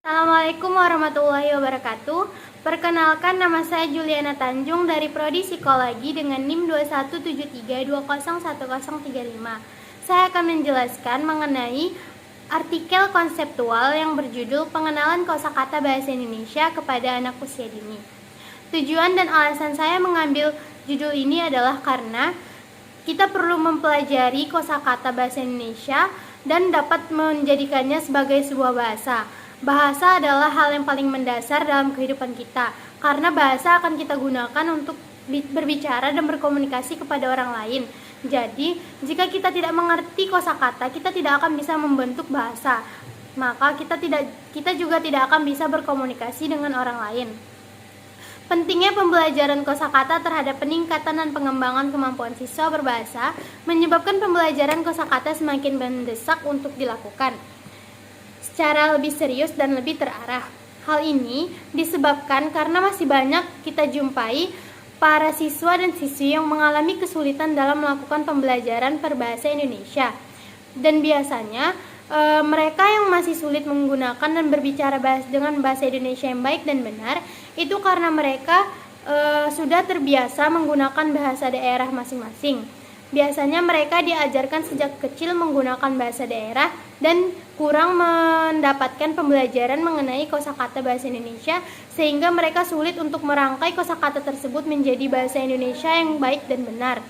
Assalamualaikum warahmatullahi wabarakatuh. Perkenalkan, nama saya Juliana Tanjung dari Prodi Psikologi dengan NIM 2173201035. Saya akan menjelaskan mengenai artikel konseptual yang berjudul Pengenalan Kosakata Bahasa Indonesia kepada Anak Usia Dini. Tujuan dan alasan saya mengambil judul ini adalah karena kita perlu mempelajari kosakata bahasa Indonesia dan dapat menjadikannya sebagai sebuah bahasa. Bahasa adalah hal yang paling mendasar dalam kehidupan kita, karena bahasa akan kita gunakan untuk berbicara dan berkomunikasi kepada orang lain. Jadi, jika kita tidak mengerti kosakata, kita tidak akan bisa membentuk bahasa. Maka kita juga tidak akan bisa berkomunikasi dengan orang lain. Pentingnya pembelajaran kosakata terhadap peningkatan dan pengembangan kemampuan siswa berbahasa menyebabkan pembelajaran kosakata semakin mendesak untuk dilakukan secara lebih serius dan lebih terarah. Hal ini disebabkan karena masih banyak kita jumpai para siswa dan siswi yang mengalami kesulitan dalam melakukan pembelajaran berbahasa Indonesia. Dan biasanya mereka yang masih sulit menggunakan dan berbicara dengan bahasa Indonesia yang baik dan benar itu karena mereka sudah terbiasa menggunakan bahasa daerah masing-masing. Biasanya mereka diajarkan sejak kecil menggunakan bahasa daerah dan kurang mendapatkan pembelajaran mengenai kosakata bahasa Indonesia, sehingga mereka sulit untuk merangkai kosakata tersebut menjadi bahasa Indonesia yang baik dan benar.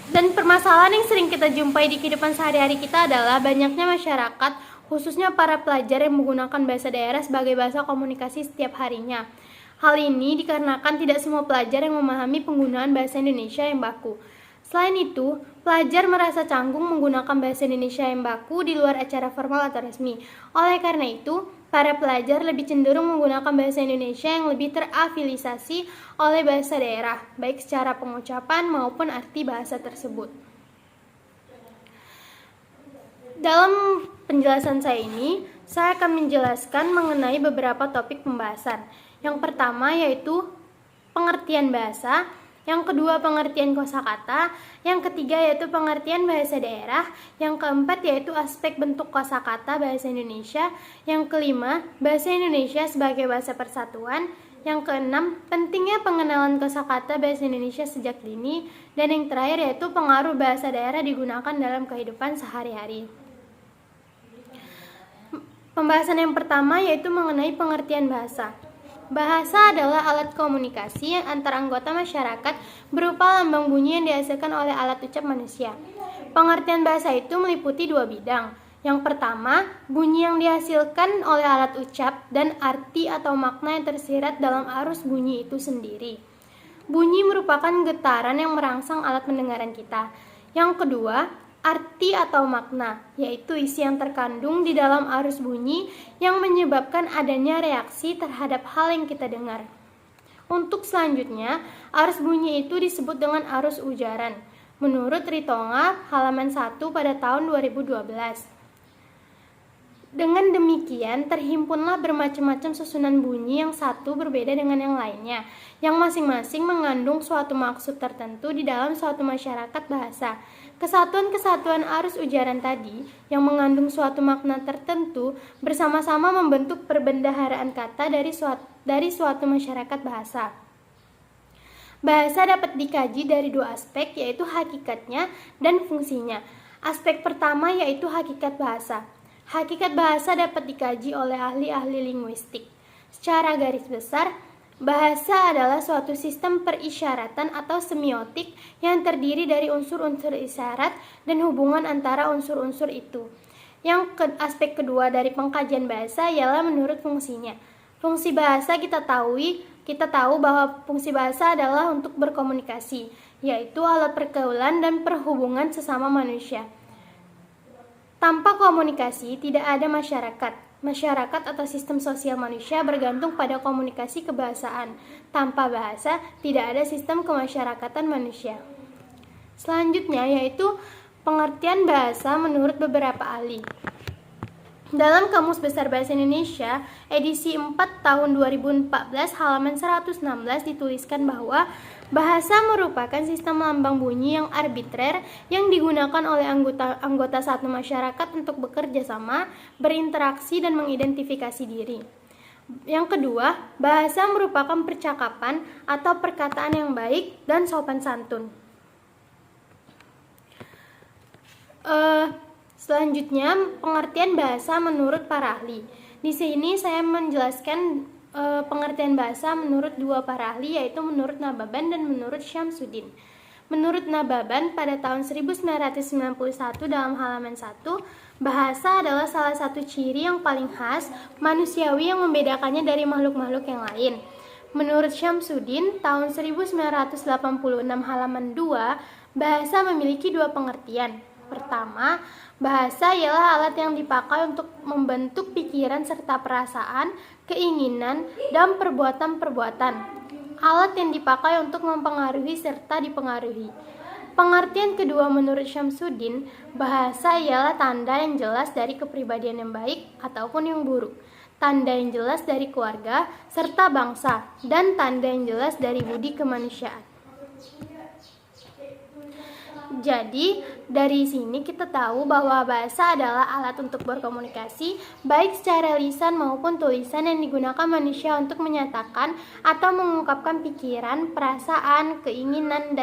Dan permasalahan yang sering kita jumpai di kehidupan sehari-hari kita adalah banyaknya masyarakat, khususnya para pelajar yang menggunakan bahasa daerah sebagai bahasa komunikasi setiap harinya. Hal ini dikarenakan tidak semua pelajar yang memahami penggunaan bahasa Indonesia yang baku. Selain itu, pelajar merasa canggung menggunakan bahasa Indonesia yang baku di luar acara formal atau resmi. Oleh karena itu, para pelajar lebih cenderung menggunakan bahasa Indonesia yang lebih terafiliasi oleh bahasa daerah, baik secara pengucapan maupun arti bahasa tersebut. Dalam penjelasan saya ini, saya akan menjelaskan mengenai beberapa topik pembahasan. Yang pertama yaitu pengertian bahasa, yang kedua pengertian kosakata, yang ketiga yaitu pengertian bahasa daerah, yang keempat yaitu aspek bentuk kosakata bahasa Indonesia, yang kelima bahasa Indonesia sebagai bahasa persatuan, yang keenam pentingnya pengenalan kosakata bahasa Indonesia sejak dini, dan yang terakhir yaitu pengaruh bahasa daerah digunakan dalam kehidupan sehari-hari. Pembahasan yang pertama yaitu mengenai pengertian bahasa. Bahasa adalah alat komunikasi antar anggota masyarakat berupa lambang bunyi yang dihasilkan oleh alat ucap manusia. Pengertian bahasa itu meliputi dua bidang. Yang pertama, bunyi yang dihasilkan oleh alat ucap dan arti atau makna yang tersirat dalam arus bunyi itu sendiri. Bunyi merupakan getaran yang merangsang alat pendengaran kita. Yang kedua, arti atau makna, yaitu isi yang terkandung di dalam arus bunyi yang menyebabkan adanya reaksi terhadap hal yang kita dengar. Untuk selanjutnya, arus bunyi itu disebut dengan arus ujaran, menurut Ritonga halaman 1 pada tahun 2012. Dengan demikian, terhimpunlah bermacam-macam susunan bunyi yang satu berbeda dengan yang lainnya, yang masing-masing mengandung suatu maksud tertentu di dalam suatu masyarakat bahasa. Kesatuan-kesatuan arus ujaran tadi, yang mengandung suatu makna tertentu, bersama-sama membentuk perbendaharaan kata dari suatu masyarakat bahasa. Bahasa dapat dikaji dari dua aspek, yaitu hakikatnya dan fungsinya. Aspek pertama yaitu hakikat bahasa. Hakikat bahasa dapat dikaji oleh ahli-ahli linguistik. Secara garis besar, bahasa adalah suatu sistem perisyaratan atau semiotik yang terdiri dari unsur-unsur isyarat dan hubungan antara unsur-unsur itu. Aspek kedua dari pengkajian bahasa ialah menurut fungsinya. Fungsi bahasa kita tahu bahwa fungsi bahasa adalah untuk berkomunikasi, yaitu alat pergaulan dan perhubungan sesama manusia. Tanpa komunikasi, tidak ada masyarakat. Masyarakat atau sistem sosial manusia bergantung pada komunikasi kebahasaan. Tanpa bahasa, tidak ada sistem kemasyarakatan manusia. Selanjutnya yaitu pengertian bahasa menurut beberapa ahli. Dalam Kamus Besar Bahasa Indonesia, edisi 4 tahun 2014, halaman 116 dituliskan bahwa bahasa merupakan sistem lambang bunyi yang arbitrer yang digunakan oleh anggota satu masyarakat untuk bekerja sama, berinteraksi, dan mengidentifikasi diri. Yang kedua, bahasa merupakan percakapan atau perkataan yang baik dan sopan santun. Selanjutnya, pengertian bahasa menurut para ahli. Di sini saya menjelaskan pengertian bahasa menurut dua para ahli, yaitu menurut Nababan dan menurut Syamsuddin. Menurut Nababan, pada tahun 1991 dalam halaman 1, bahasa adalah salah satu ciri yang paling khas manusiawi yang membedakannya dari makhluk-makhluk yang lain. Menurut Syamsuddin, tahun 1986 halaman 2, bahasa memiliki dua pengertian. Pertama, bahasa ialah alat yang dipakai untuk membentuk pikiran serta perasaan, keinginan, dan perbuatan-perbuatan. Alat yang dipakai untuk mempengaruhi serta dipengaruhi. Pengertian kedua menurut Syamsuddin, bahasa ialah tanda yang jelas dari kepribadian yang baik ataupun yang buruk, tanda yang jelas dari keluarga serta bangsa, dan tanda yang jelas dari budi kemanusiaan. Jadi, dari sini kita tahu bahwa bahasa adalah alat untuk berkomunikasi, baik secara lisan maupun tulisan yang digunakan manusia untuk menyatakan atau mengungkapkan pikiran, perasaan, keinginan,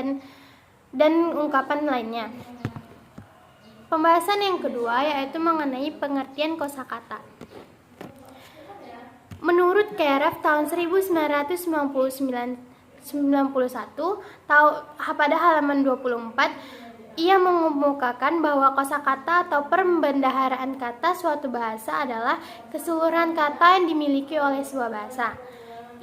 dan ungkapan lainnya. Pembahasan yang kedua yaitu mengenai pengertian kosakata. Menurut Keref tahun 1991 pada halaman 24, ia mengemukakan bahwa kosakata atau perbendaharaan kata suatu bahasa adalah keseluruhan kata yang dimiliki oleh sebuah bahasa.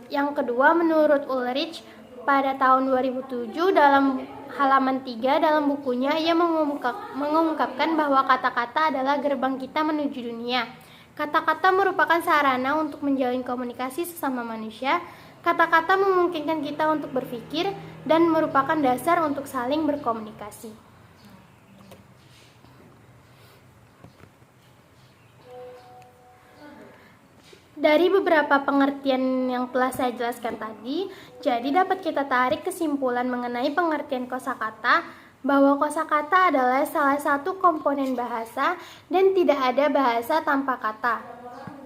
Yang kedua, menurut Ulrich pada tahun 2007 dalam halaman 3 dalam bukunya, ia mengungkapkan bahwa kata-kata adalah gerbang kita menuju dunia. Kata-kata merupakan sarana untuk menjalin komunikasi sesama manusia. Kata-kata memungkinkan kita untuk berpikir dan merupakan dasar untuk saling berkomunikasi. Dari beberapa pengertian yang telah saya jelaskan tadi, jadi dapat kita tarik kesimpulan mengenai pengertian kosakata bahwa kosakata adalah salah satu komponen bahasa dan tidak ada bahasa tanpa kata.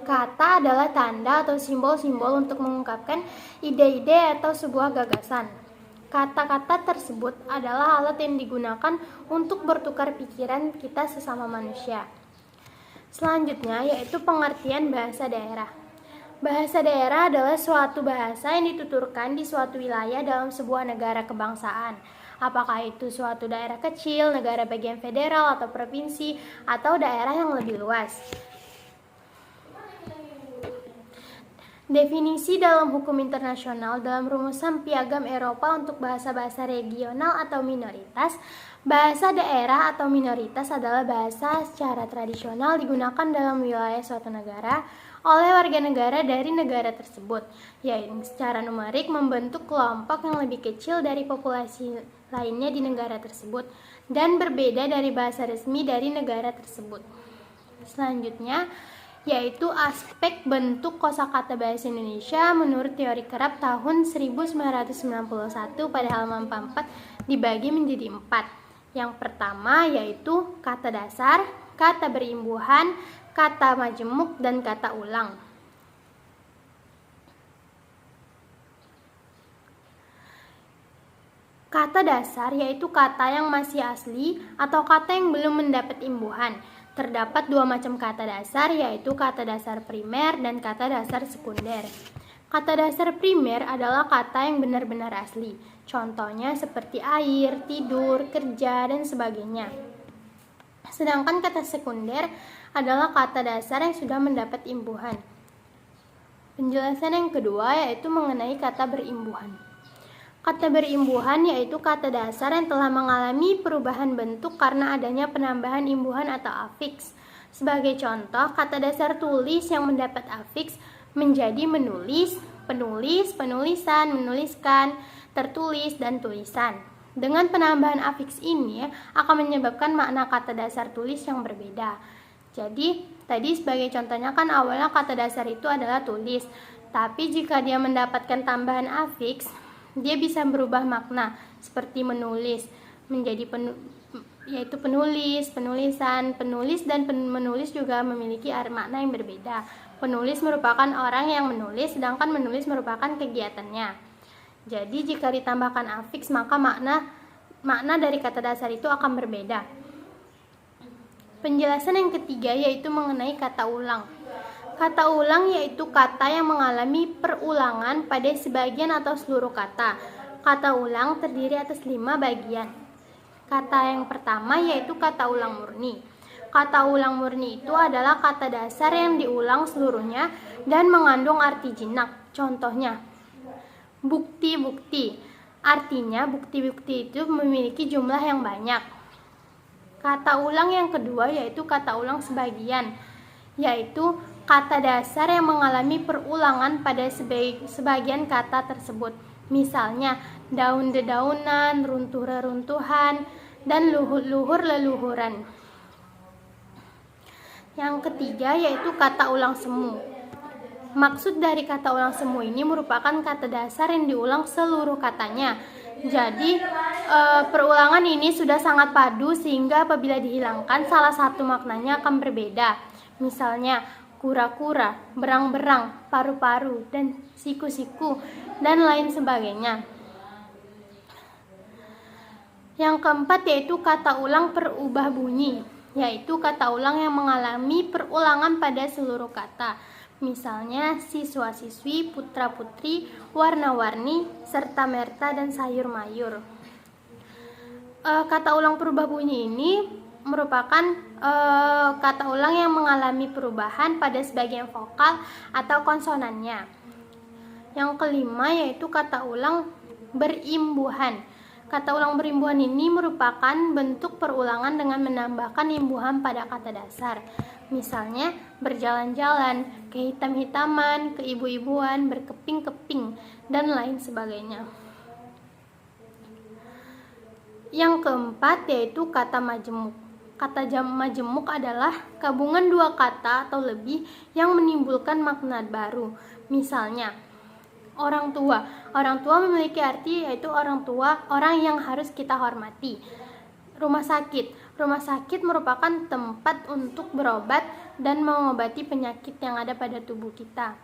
Kata adalah tanda atau simbol-simbol untuk mengungkapkan ide-ide atau sebuah gagasan. Kata-kata tersebut adalah alat yang digunakan untuk bertukar pikiran kita sesama manusia. Selanjutnya yaitu pengertian bahasa daerah. Bahasa daerah adalah suatu bahasa yang dituturkan di suatu wilayah dalam sebuah negara kebangsaan. Apakah itu suatu daerah kecil, negara bagian federal atau provinsi, atau daerah yang lebih luas. Definisi dalam hukum internasional dalam rumusan Piagam Eropa untuk bahasa-bahasa regional atau minoritas, bahasa daerah atau minoritas adalah bahasa secara tradisional digunakan dalam wilayah suatu negara oleh warga negara dari negara tersebut, yaitu secara numerik membentuk kelompok yang lebih kecil dari populasi lainnya di negara tersebut dan berbeda dari bahasa resmi dari negara tersebut. Selanjutnya yaitu aspek bentuk kosakata bahasa Indonesia menurut teori Kerap tahun 1991 pada halaman 44 dibagi menjadi 4. Yang pertama yaitu kata dasar, kata berimbuhan, kata majemuk, dan kata ulang. Kata dasar yaitu kata yang masih asli atau kata yang belum mendapat imbuhan. Terdapat dua macam kata dasar, yaitu kata dasar primer dan kata dasar sekunder. Kata dasar primer adalah kata yang benar-benar asli. Contohnya seperti air, tidur, kerja, dan sebagainya. Sedangkan kata sekunder adalah kata dasar yang sudah mendapat imbuhan. Penjelasan yang kedua yaitu mengenai kata berimbuhan. Kata berimbuhan yaitu kata dasar yang telah mengalami perubahan bentuk karena adanya penambahan imbuhan atau afiks. Sebagai contoh, kata dasar tulis yang mendapat afiks menjadi menulis, penulis, penulisan, menuliskan, tertulis, dan tulisan. Dengan penambahan afiks ini akan menyebabkan makna kata dasar tulis yang berbeda. Jadi, Tadi sebagai contohnya kan awalnya kata dasar itu adalah tulis, tapi jika dia mendapatkan tambahan afiks, dia bisa berubah makna seperti menulis menjadi yaitu penulis, penulisan, penulis, dan menulis juga memiliki makna yang berbeda. Penulis merupakan orang yang menulis, sedangkan menulis merupakan kegiatannya. Jadi jika ditambahkan afiks, maka makna dari kata dasar itu akan berbeda. Penjelasan yang ketiga yaitu mengenai kata ulang. Kata ulang yaitu kata yang mengalami perulangan pada sebagian atau seluruh kata. Kata ulang terdiri atas 5 bagian. Kata yang pertama yaitu kata ulang murni. Kata ulang murni itu adalah kata dasar yang diulang seluruhnya dan mengandung arti jinak. Contohnya, bukti-bukti. Artinya bukti-bukti itu memiliki jumlah yang banyak. Kata ulang yang kedua yaitu kata ulang sebagian, yaitu kata dasar yang mengalami perulangan pada sebagian kata tersebut. Misalnya, daun-dedaunan, runtuh-reruntuhan, dan luhur-leluhuran. Yang ketiga yaitu kata ulang semu. Maksud dari kata ulang semu ini merupakan kata dasar yang diulang seluruh katanya. Jadi perulangan ini sudah sangat padu sehingga apabila dihilangkan salah satu maknanya akan berbeda. Misalnya kura-kura, berang-berang, paru-paru, dan siku-siku, dan lain sebagainya. Yang keempat yaitu kata ulang perubah bunyi, yaitu kata ulang yang mengalami perulangan pada seluruh kata. Misalnya siswa-siswi, putra-putri, warna-warni, serta merta dan sayur-mayur. Kata ulang perubah bunyi ini merupakan kata ulang yang mengalami perubahan pada sebagian vokal atau konsonannya. Yang kelima yaitu kata ulang berimbuhan. Kata ulang berimbuhan ini merupakan bentuk perulangan dengan menambahkan imbuhan pada kata dasar. Misalnya berjalan-jalan, kehitam-hitaman, keibu-ibuan, berkeping-keping, dan lain sebagainya. Yang keempat yaitu kata majemuk. Kata majemuk adalah gabungan dua kata atau lebih yang menimbulkan makna baru. Misalnya, orang tua. Orang tua memiliki arti yaitu orang tua, orang yang harus kita hormati. Rumah sakit. Rumah sakit merupakan tempat untuk berobat dan mengobati penyakit yang ada pada tubuh kita.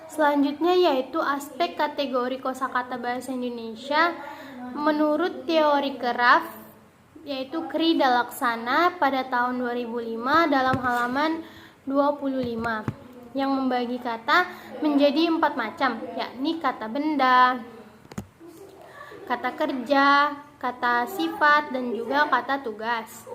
Selanjutnya yaitu aspek kategori kosakata bahasa Indonesia menurut teori Keraf, yaitu Kri Dalaksana pada tahun 2005 dalam halaman 25, yang membagi kata menjadi 4 macam, yakni kata benda, kata kerja, kata sifat, dan juga kata tugas.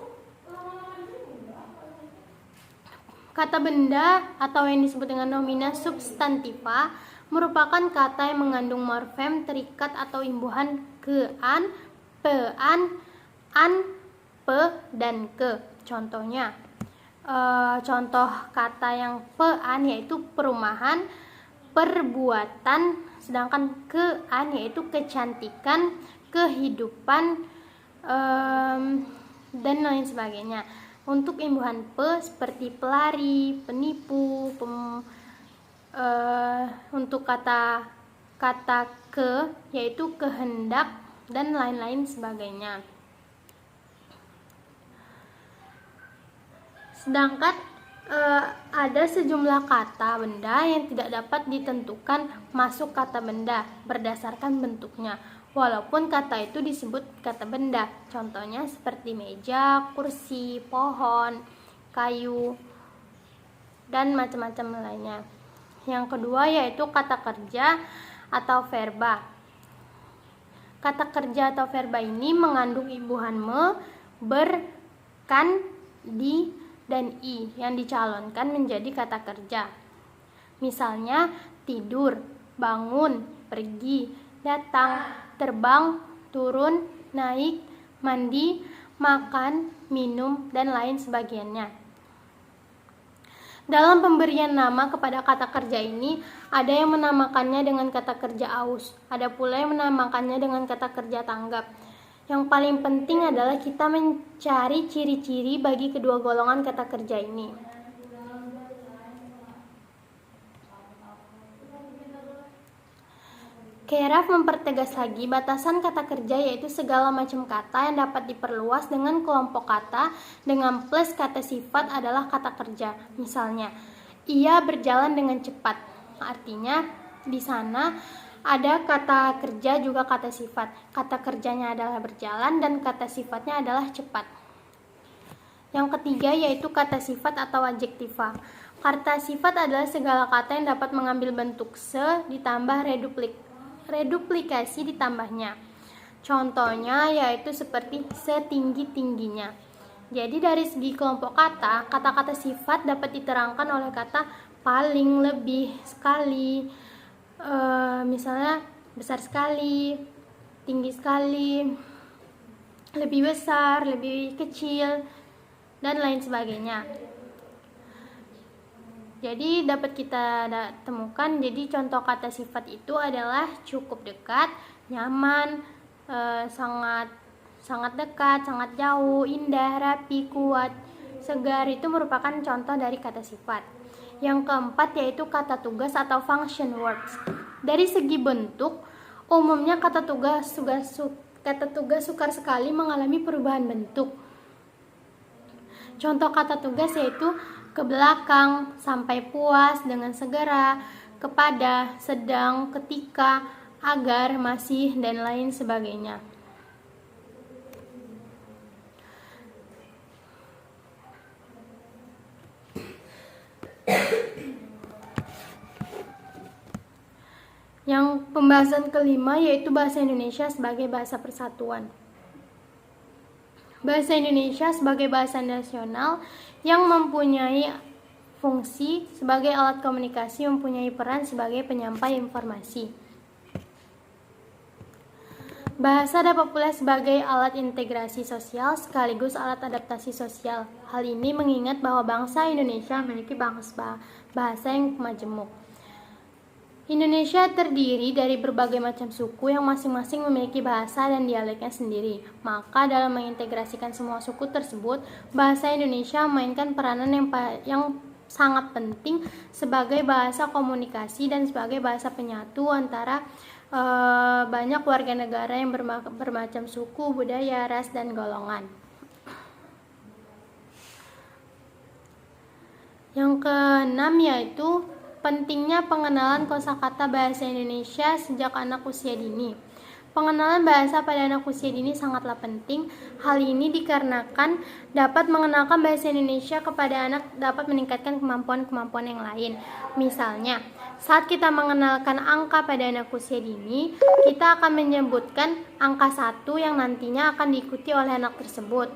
Kata benda atau yang disebut dengan nomina substantiva merupakan kata yang mengandung morfem terikat atau imbuhan ke-an, pe-an, an, pe, dan ke. Contohnya, contoh kata yang pe-an yaitu perumahan, perbuatan, sedangkan ke-an yaitu kecantikan, kehidupan, dan lain sebagainya. Untuk imbuhan pe seperti pelari, penipu, untuk kata ke yaitu kehendak dan lain-lain sebagainya. Sedangkan ada sejumlah kata benda yang tidak dapat ditentukan masuk kata benda berdasarkan bentuknya, walaupun kata itu disebut kata benda. Contohnya seperti meja, kursi, pohon, kayu, dan macam-macam lainnya. Yang kedua yaitu kata kerja atau verba. Kata kerja atau verba ini mengandung imbuhan me, ber, kan, di, dan i yang dicalonkan menjadi kata kerja. Misalnya tidur, bangun, pergi, datang, terbang, turun, naik, mandi, makan, minum, dan lain sebagainya. Dalam pemberian nama kepada kata kerja ini, ada yang menamakannya dengan kata kerja aus, ada pula yang menamakannya dengan kata kerja tanggap. Yang paling penting adalah kita mencari ciri-ciri bagi kedua golongan kata kerja ini. Keyraf mempertegas lagi batasan kata kerja, yaitu segala macam kata yang dapat diperluas dengan kelompok kata dengan plus kata sifat adalah kata kerja. Misalnya, ia berjalan dengan cepat. Artinya di sana ada kata kerja juga kata sifat. Kata kerjanya adalah berjalan dan kata sifatnya adalah cepat. Yang ketiga yaitu kata sifat atau adjektiva. Kata sifat adalah segala kata yang dapat mengambil bentuk se ditambah reduplikasi ditambahnya. Contohnya yaitu seperti setinggi-tingginya. Jadi dari segi kelompok kata, kata-kata sifat dapat diterangkan oleh kata paling, lebih, sekali, misalnya besar sekali, tinggi sekali, lebih besar, lebih kecil, dan lain sebagainya. Jadi dapat kita temukan, jadi contoh kata sifat itu adalah cukup dekat, nyaman, sangat dekat, sangat jauh, indah, rapi, kuat, segar. Itu merupakan contoh dari kata sifat. Yang keempat yaitu kata tugas atau function words. Dari segi bentuk, umumnya kata tugas sukar sekali mengalami perubahan bentuk. Contoh kata tugas yaitu ke belakang, sampai puas, dengan segera, kepada, sedang, ketika, agar, masih, dan lain sebagainya. Yang pembahasan kelima yaitu bahasa Indonesia sebagai bahasa persatuan. Bahasa Indonesia sebagai bahasa nasional yang mempunyai fungsi sebagai alat komunikasi, mempunyai peran sebagai penyampai informasi. Bahasa dapat pula sebagai alat integrasi sosial sekaligus alat adaptasi sosial. Hal ini mengingat bahwa bangsa Indonesia memiliki bahasa yang majemuk. Indonesia terdiri dari berbagai macam suku yang masing-masing memiliki bahasa dan dialeknya sendiri. Maka dalam mengintegrasikan semua suku tersebut, bahasa Indonesia memainkan peranan yang sangat penting sebagai bahasa komunikasi dan sebagai bahasa penyatu antara banyak warga negara yang bermacam suku, budaya, ras, dan golongan. Yang keenam yaitu pentingnya pengenalan kosakata bahasa Indonesia sejak anak usia dini. Pengenalan bahasa pada anak usia dini sangatlah penting. Hal ini dikarenakan dapat mengenalkan bahasa Indonesia kepada anak dapat meningkatkan kemampuan-kemampuan yang lain. Misalnya, saat kita mengenalkan angka pada anak usia dini, kita akan menyebutkan angka 1 yang nantinya akan diikuti oleh anak tersebut.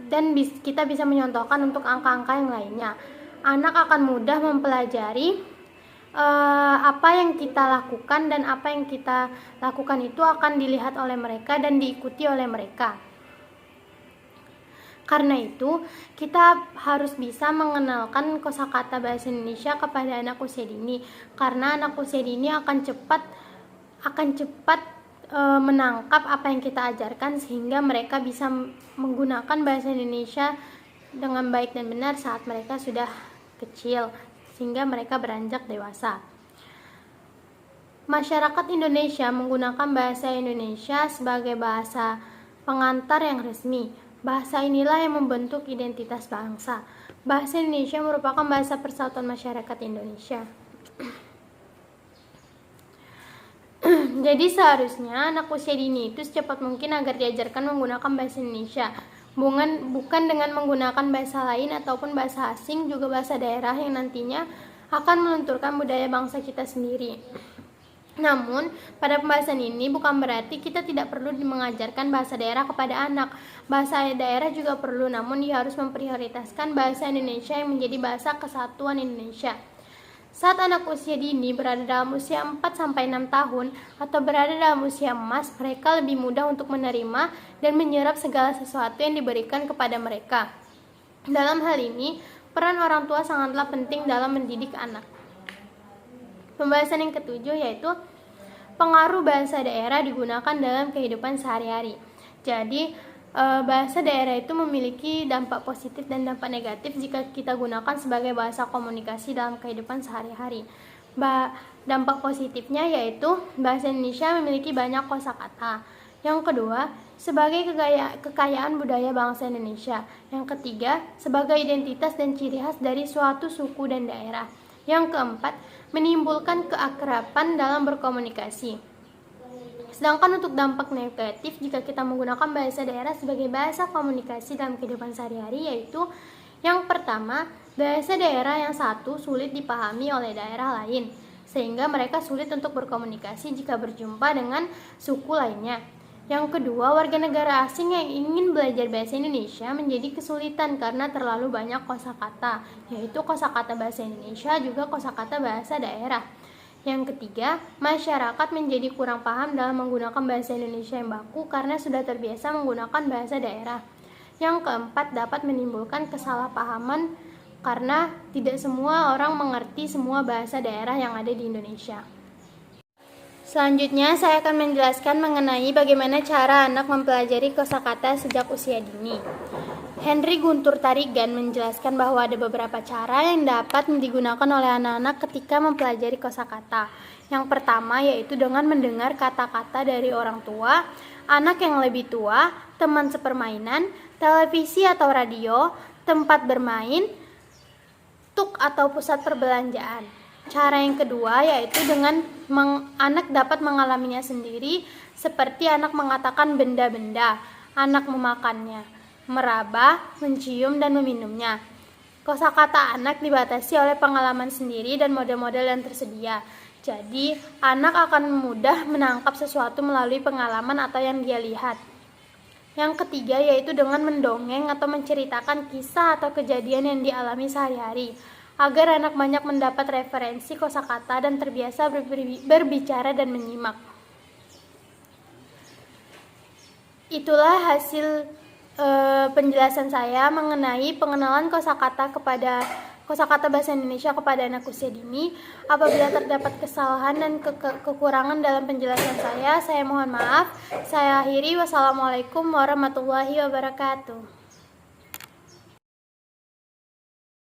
Dan kita bisa menyontohkan untuk angka-angka yang lainnya. Anak akan mudah mempelajari apa yang kita lakukan, dan apa yang kita lakukan itu akan dilihat oleh mereka dan diikuti oleh mereka. Karena itu, kita harus bisa mengenalkan kosakata bahasa Indonesia kepada anak usia dini, karena anak usia dini akan cepat menangkap apa yang kita ajarkan, sehingga mereka bisa menggunakan bahasa Indonesia dengan baik dan benar saat mereka sudah kecil, sehingga mereka beranjak dewasa. Masyarakat Indonesia menggunakan bahasa Indonesia sebagai bahasa pengantar yang resmi. Bahasa inilah yang membentuk identitas bangsa. Bahasa Indonesia merupakan bahasa persatuan masyarakat Indonesia. Jadi seharusnya anak usia dini itu secepat mungkin agar diajarkan menggunakan bahasa Indonesia. Bukan dengan menggunakan bahasa lain ataupun bahasa asing, juga bahasa daerah yang nantinya akan melunturkan budaya bangsa kita sendiri. Namun, pada pembahasan ini bukan berarti kita tidak perlu mengajarkan bahasa daerah kepada anak. Bahasa daerah juga perlu, namun dia harus memprioritaskan bahasa Indonesia yang menjadi bahasa kesatuan Indonesia. Saat anak usia dini berada dalam usia 4-6 tahun atau berada dalam usia emas, mereka lebih mudah untuk menerima dan menyerap segala sesuatu yang diberikan kepada mereka. Dalam hal ini, peran orang tua sangatlah penting dalam mendidik anak. Pembahasan yang ketujuh yaitu pengaruh bahasa daerah digunakan dalam kehidupan sehari-hari. Jadi bahasa daerah itu memiliki dampak positif dan dampak negatif jika kita gunakan sebagai bahasa komunikasi dalam kehidupan sehari-hari. Dampak positifnya yaitu bahasa Indonesia memiliki banyak kosakata. Yang kedua, sebagai kekayaan budaya bangsa Indonesia. Yang ketiga, sebagai identitas dan ciri khas dari suatu suku dan daerah. Yang keempat, menimbulkan keakraban dalam berkomunikasi. Sedangkan untuk dampak negatif jika kita menggunakan bahasa daerah sebagai bahasa komunikasi dalam kehidupan sehari-hari yaitu yang pertama, bahasa daerah yang satu sulit dipahami oleh daerah lain sehingga mereka sulit untuk berkomunikasi jika berjumpa dengan suku lainnya. Yang kedua, warga negara asing yang ingin belajar bahasa Indonesia menjadi kesulitan karena terlalu banyak kosakata, yaitu kosakata bahasa Indonesia juga kosakata bahasa daerah. Yang ketiga, masyarakat menjadi kurang paham dalam menggunakan bahasa Indonesia yang baku karena sudah terbiasa menggunakan bahasa daerah. Yang keempat, dapat menimbulkan kesalahpahaman karena tidak semua orang mengerti semua bahasa daerah yang ada di Indonesia. Selanjutnya, saya akan menjelaskan mengenai bagaimana cara anak mempelajari kosakata sejak usia dini. Henry Guntur Tarigan menjelaskan bahwa ada beberapa cara yang dapat digunakan oleh anak-anak ketika mempelajari kosakata. Yang pertama yaitu dengan mendengar kata-kata dari orang tua, anak yang lebih tua, teman sepermainan, televisi atau radio, tempat bermain, tuk atau pusat perbelanjaan. Cara yang kedua yaitu dengan anak dapat mengalaminya sendiri, seperti anak mengatakan benda-benda, anak memakannya, meraba, mencium, dan meminumnya. Kosakata anak dibatasi oleh pengalaman sendiri dan model-model yang tersedia. Jadi, anak akan mudah menangkap sesuatu melalui pengalaman atau yang dia lihat. Yang ketiga yaitu dengan mendongeng atau menceritakan kisah atau kejadian yang dialami sehari-hari, agar anak banyak mendapat referensi kosakata dan terbiasa berbicara dan menyimak. Itulah hasil penjelasan saya mengenai pengenalan kosakata bahasa Indonesia kepada anak usia dini. Apabila terdapat kesalahan dan kekurangan dalam penjelasan saya mohon maaf. Saya akhiri. Wassalamualaikum warahmatullahi wabarakatuh.